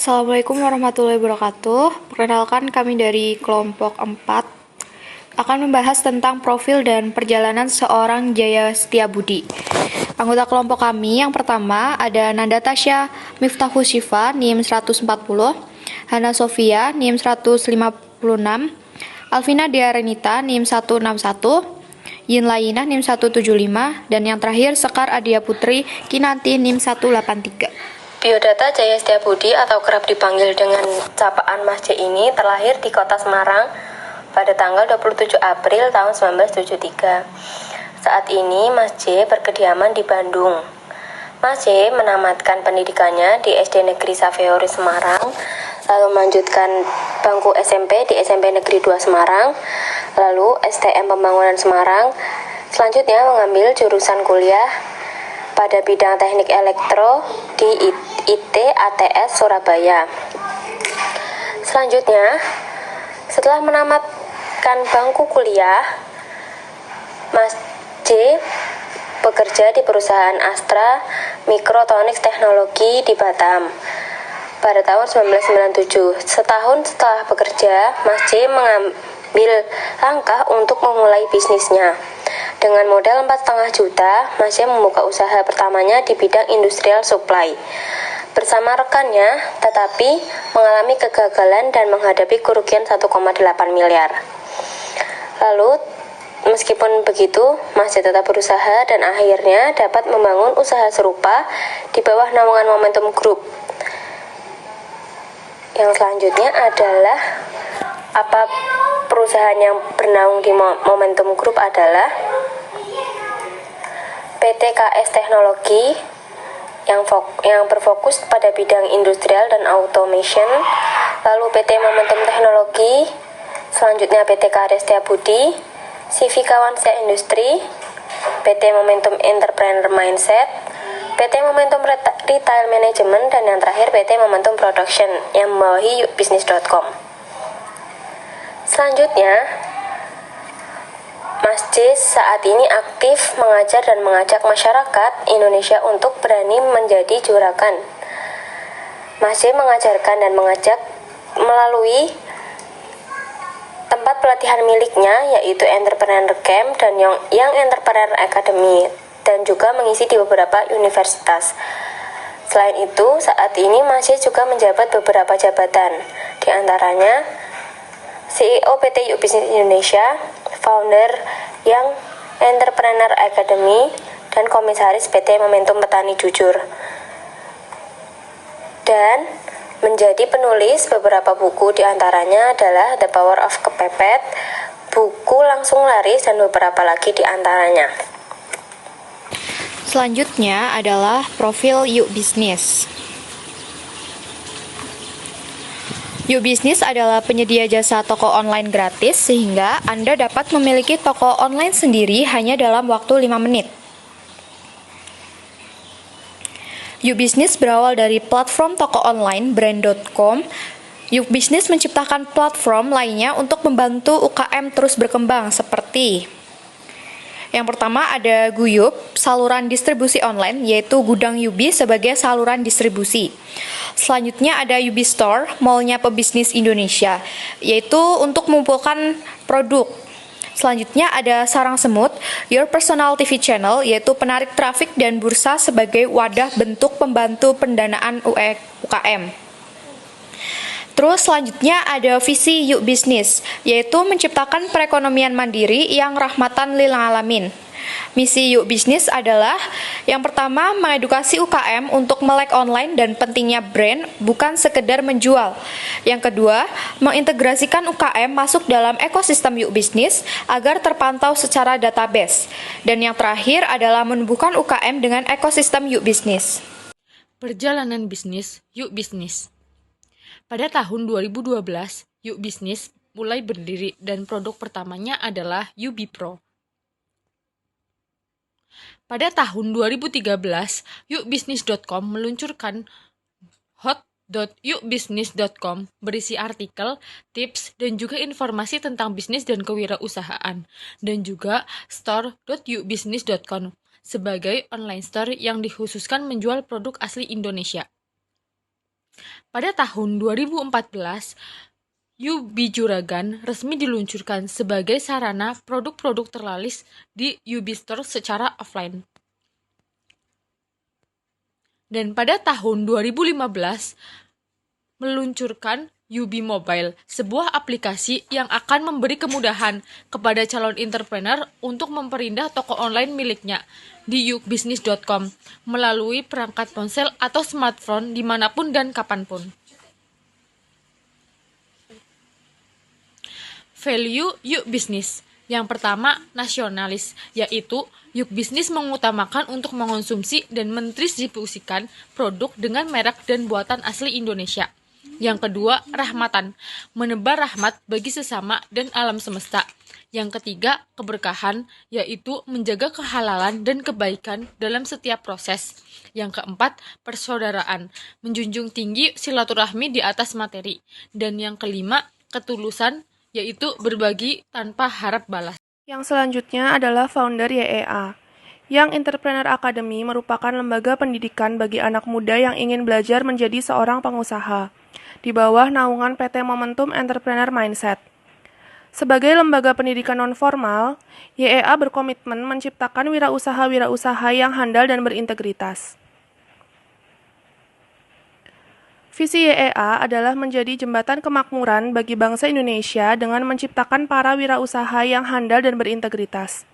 Assalamualaikum warahmatullahi wabarakatuh. Perkenalkan kami dari kelompok 4 akan membahas tentang profil dan perjalanan seorang Jaya Setiabudi. Anggota kelompok kami yang pertama ada Nanda Tasya Miftahus Syifa NIM 140, Hana Sofia NIM 156, Alvina Diarenita NIM 161, Yin Layina NIM 175, dan yang terakhir Sekar Adia Putri Kinanti NIM 183. Biodata Jaya Setiabudi atau kerap dipanggil dengan sapaan Mas J ini terlahir di kota Semarang pada tanggal 27 April tahun 1973. Saat ini Mas J berkediaman di Bandung. Mas J menamatkan pendidikannya di SD Negeri Saveori Semarang, lalu melanjutkan bangku SMP di SMP Negeri 2 Semarang, lalu STM Pembangunan Semarang. Selanjutnya mengambil jurusan kuliah pada bidang teknik elektro di IT ATS Surabaya. Selanjutnya, setelah menamatkan bangku kuliah, Mas J bekerja di perusahaan Astra Mikrotronics Teknologi di Batam pada tahun 1997. Setahun setelah bekerja, Mas J mengambil langkah untuk memulai bisnisnya. Dengan modal 4,5 juta, Mas J membuka usaha pertamanya di bidang industrial supply bersama rekannya, tetapi mengalami kegagalan dan menghadapi kerugian 1,8 miliar. Lalu, meskipun begitu, Mas J tetap berusaha dan akhirnya dapat membangun usaha serupa di bawah naungan Momentum Group. Yang selanjutnya adalah perusahaan yang bernaung di Momentum Group adalah PT KS Teknologi yang berfokus pada bidang industrial dan automation, lalu PT Momentum Teknologi, selanjutnya PT Karya Setiabudi, Civica Wansya Industri, PT Momentum Entrepreneur Mindset, PT Momentum Retail Management, dan yang terakhir PT Momentum Production yang membawahi yukbisnis.com. Selanjutnya, Mas J saat ini aktif mengajar dan mengajak masyarakat Indonesia untuk berani menjadi juragan. Mas J mengajarkan dan mengajak melalui tempat pelatihan miliknya, yaitu Entrepreneur Camp dan Young Entrepreneur Academy, dan juga mengisi di beberapa universitas. Selain itu, saat ini Mas J juga menjabat beberapa jabatan, di antaranya CEO PT Yuk Bisnis Indonesia, founder Young Entrepreneur Academy, dan komisaris PT Momentum Petani Jujur. Dan menjadi penulis beberapa buku, diantaranya adalah The Power of Kepepet, buku Langsung Laris, dan beberapa lagi diantaranya. Selanjutnya adalah profil Yuk Bisnis. Yuk Bisnis adalah penyedia jasa toko online gratis sehingga Anda dapat memiliki toko online sendiri hanya dalam waktu 5 menit. Yuk Bisnis berawal dari platform toko online brand.com. Yuk Bisnis menciptakan platform lainnya untuk membantu UKM terus berkembang seperti yang pertama ada Guyup, saluran distribusi online, yaitu gudang Yubi sebagai saluran distribusi. Selanjutnya ada Yubi Store, mallnya pebisnis Indonesia, yaitu untuk mengumpulkan produk. Selanjutnya ada Sarang Semut, Your Personal TV Channel, yaitu penarik trafik dan bursa sebagai wadah bentuk pembantu pendanaan UKM. Terus selanjutnya ada visi Yuk Bisnis, yaitu menciptakan perekonomian mandiri yang rahmatan lil alamin. Misi Yuk Bisnis adalah yang pertama mengedukasi UKM untuk melek online dan pentingnya brand, bukan sekedar menjual. Yang kedua, mengintegrasikan UKM masuk dalam ekosistem Yuk Bisnis agar terpantau secara database. Dan yang terakhir adalah menumbuhkan UKM dengan ekosistem Yuk Bisnis. Perjalanan bisnis Yuk Bisnis. Pada tahun 2012, Yuk Bisnis mulai berdiri dan produk pertamanya adalah Yubi Pro. Pada tahun 2013, yukbisnis.com meluncurkan hot.yukbisnis.com berisi artikel, tips, dan juga informasi tentang bisnis dan kewirausahaan, dan juga store.yukbisnis.com sebagai online store yang dikhususkan menjual produk asli Indonesia. Pada tahun 2014, UB Juragan resmi diluncurkan sebagai sarana produk-produk terlaris di UB Store secara offline. Dan pada tahun 2015, meluncurkan UB Mobile, sebuah aplikasi yang akan memberi kemudahan kepada calon entrepreneur untuk memperindah toko online miliknya di yukbisnis.com melalui perangkat ponsel atau smartphone dimanapun dan kapanpun. Value Yuk Bisnis. Yang pertama, nasionalis, yaitu Yuk Bisnis mengutamakan untuk mengonsumsi dan mendistribusikan produk dengan merek dan buatan asli Indonesia. Yang kedua, rahmatan, menebar rahmat bagi sesama dan alam semesta. Yang ketiga, keberkahan, yaitu menjaga kehalalan dan kebaikan dalam setiap proses. Yang keempat, persaudaraan, menjunjung tinggi silaturahmi di atas materi. Dan yang kelima, ketulusan, yaitu berbagi tanpa harap balas. Yang selanjutnya adalah founder YEA. Young Entrepreneur Academy merupakan lembaga pendidikan bagi anak muda yang ingin belajar menjadi seorang pengusaha, di bawah naungan PT Momentum Entrepreneur Mindset. Sebagai lembaga pendidikan non-formal, YEA berkomitmen menciptakan wirausaha-wirausaha yang handal dan berintegritas. Visi YEA adalah menjadi jembatan kemakmuran bagi bangsa Indonesia dengan menciptakan para wirausaha yang handal dan berintegritas.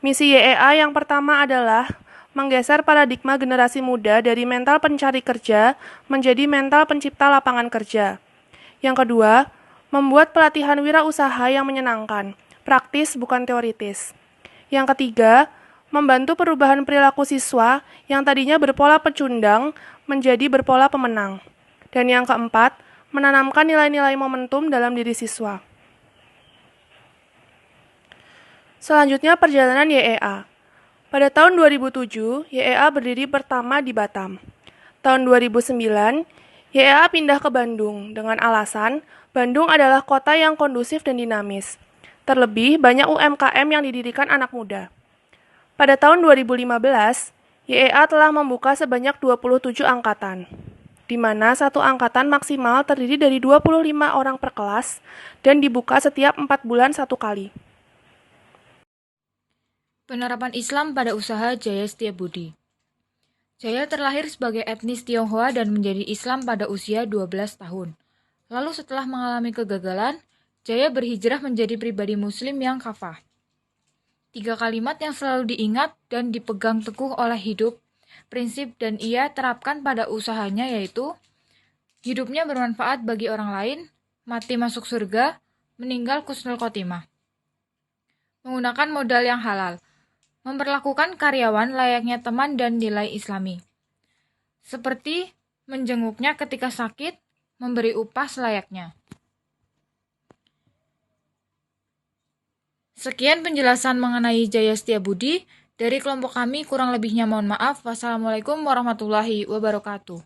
Misi YEA yang pertama adalah menggeser paradigma generasi muda dari mental pencari kerja menjadi mental pencipta lapangan kerja. Yang kedua, membuat pelatihan wirausaha yang menyenangkan, praktis bukan teoritis. Yang ketiga, membantu perubahan perilaku siswa yang tadinya berpola pecundang menjadi berpola pemenang. Dan yang keempat, menanamkan nilai-nilai momentum dalam diri siswa. Selanjutnya perjalanan YEA. Pada tahun 2007, YEA berdiri pertama di Batam. Tahun 2009, YEA pindah ke Bandung dengan alasan Bandung adalah kota yang kondusif dan dinamis. Terlebih banyak UMKM yang didirikan anak muda. Pada tahun 2015, YEA telah membuka sebanyak 27 angkatan, di mana satu angkatan maksimal terdiri dari 25 orang per kelas dan dibuka setiap 4 bulan satu kali. Penerapan Islam pada usaha Jaya Setiabudi. Jaya terlahir sebagai etnis Tionghoa dan menjadi Islam pada usia 12 tahun. Lalu setelah mengalami kegagalan, Jaya berhijrah menjadi pribadi muslim yang kafah. 3 kalimat yang selalu diingat dan dipegang teguh oleh hidup, prinsip dan ia terapkan pada usahanya yaitu hidupnya bermanfaat bagi orang lain, mati masuk surga, meninggal husnul khotimah. Menggunakan modal yang halal. Memperlakukan karyawan layaknya teman dan nilai Islami. Seperti menjenguknya ketika sakit, memberi upah selayaknya. Sekian penjelasan mengenai Jaya Setiabudi. Dari kelompok kami kurang lebihnya mohon maaf. Wassalamualaikum warahmatullahi wabarakatuh.